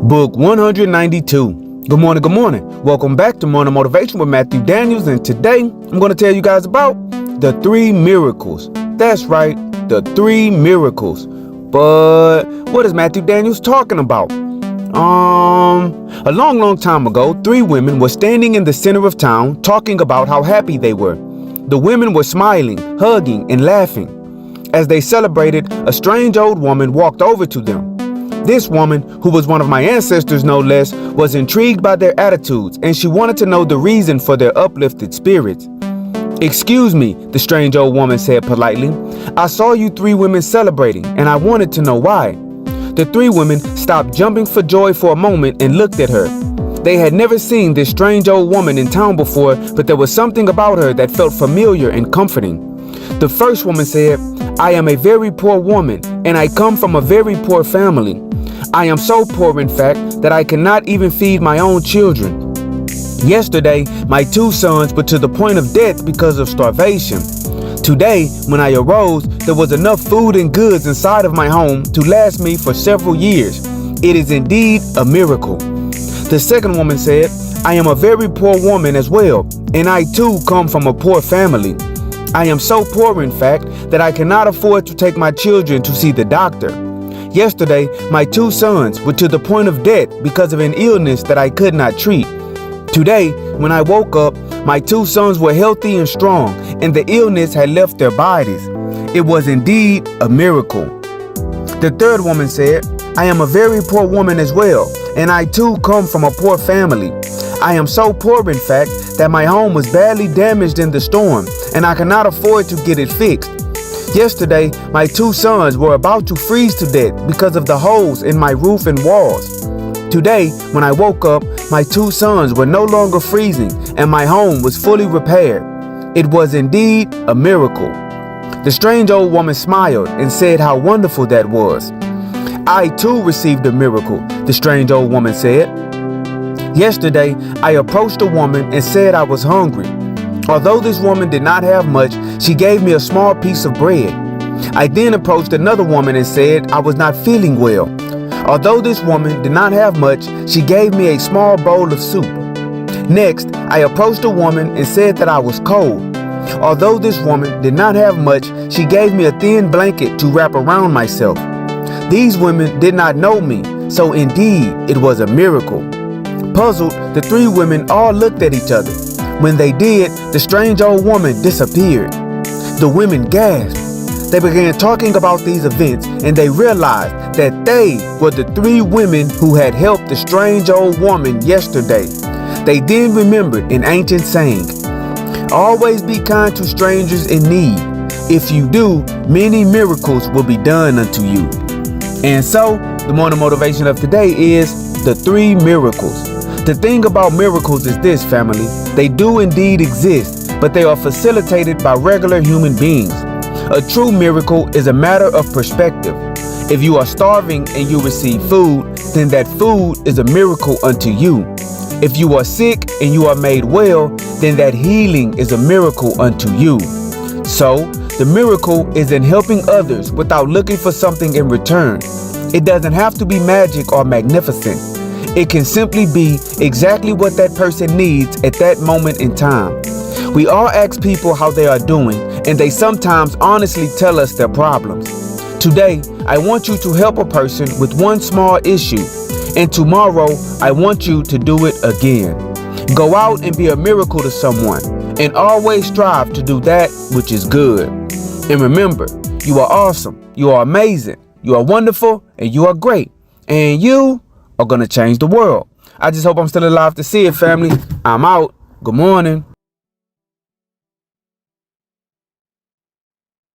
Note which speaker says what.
Speaker 1: Book 192. Good morning, good morning. Welcome back to Morning Motivation with Matthew Daniels, and today I'm going to tell you guys about the 3 miracles. That's right, the 3 miracles. But what is Matthew Daniels talking about? A long time ago, 3 women were standing in the center of town talking about how happy they were. The women were smiling, hugging, and laughing. As they celebrated, a strange old woman walked over to them. This woman, who was one of my ancestors no less, was intrigued by their attitudes, and she wanted to know the reason for their uplifted spirits. "Excuse me," the strange old woman said politely. "I saw you 3 women celebrating, and I wanted to know why." The 3 women stopped jumping for joy for a moment and looked at her. They had never seen this strange old woman in town before, but there was something about her that felt familiar and comforting. The first woman said, "I am a very poor woman, and I come from a very poor family. I am so poor, in fact, that I cannot even feed my own children. Yesterday, my 2 sons were to the point of death because of starvation. Today, when I arose, there was enough food and goods inside of my home to last me for several years. It is indeed a miracle." The second woman said, "I am a very poor woman as well, and I too come from a poor family. I am so poor, in fact, that I cannot afford to take my children to see the doctor. Yesterday, my 2 sons were to the point of death because of an illness that I could not treat. Today, when I woke up, my 2 sons were healthy and strong, and the illness had left their bodies. It was indeed a miracle." The third woman said, "I am a very poor woman as well, and I too come from a poor family. I am so poor, in fact, that my home was badly damaged in the storm, and I cannot afford to get it fixed. Yesterday, my 2 sons were about to freeze to death because of the holes in my roof and walls. Today, when I woke up, my 2 sons were no longer freezing, and my home was fully repaired. It was indeed a miracle." The strange old woman smiled and said how wonderful that was. "I too received a miracle," the strange old woman said. "Yesterday, I approached a woman and said I was hungry. Although this woman did not have much, she gave me a small piece of bread. I then approached another woman and said I was not feeling well. Although this woman did not have much, she gave me a small bowl of soup. Next, I approached a woman and said that I was cold. Although this woman did not have much, she gave me a thin blanket to wrap around myself. These women did not know me, so indeed it was a miracle." Puzzled, the 3 women all looked at each other. When they did, the strange old woman disappeared. The women gasped. They began talking about these events, and they realized that they were the 3 women who had helped the strange old woman yesterday. They then remembered an ancient saying, "Always be kind to strangers in need. If you do, many miracles will be done unto you." And so, the morning motivation of today is the 3 miracles. The thing about miracles is this, family. They do indeed exist, but they are facilitated by regular human beings. A true miracle is a matter of perspective. If you are starving and you receive food, then that food is a miracle unto you. If you are sick and you are made well, then that healing is a miracle unto you. So, the miracle is in helping others without looking for something in return. It doesn't have to be magic or magnificent. It can simply be exactly what that person needs at that moment in time. We all ask people how they are doing, and they sometimes honestly tell us their problems. Today, I want you to help a person with one small issue, and tomorrow, I want you to do it again. Go out and be a miracle to someone, and always strive to do that which is good. And remember, you are awesome, you are amazing, you are wonderful, and you are great, and you are going to change the world. I just hope I'm still alive to see it, family. I'm out. Good morning.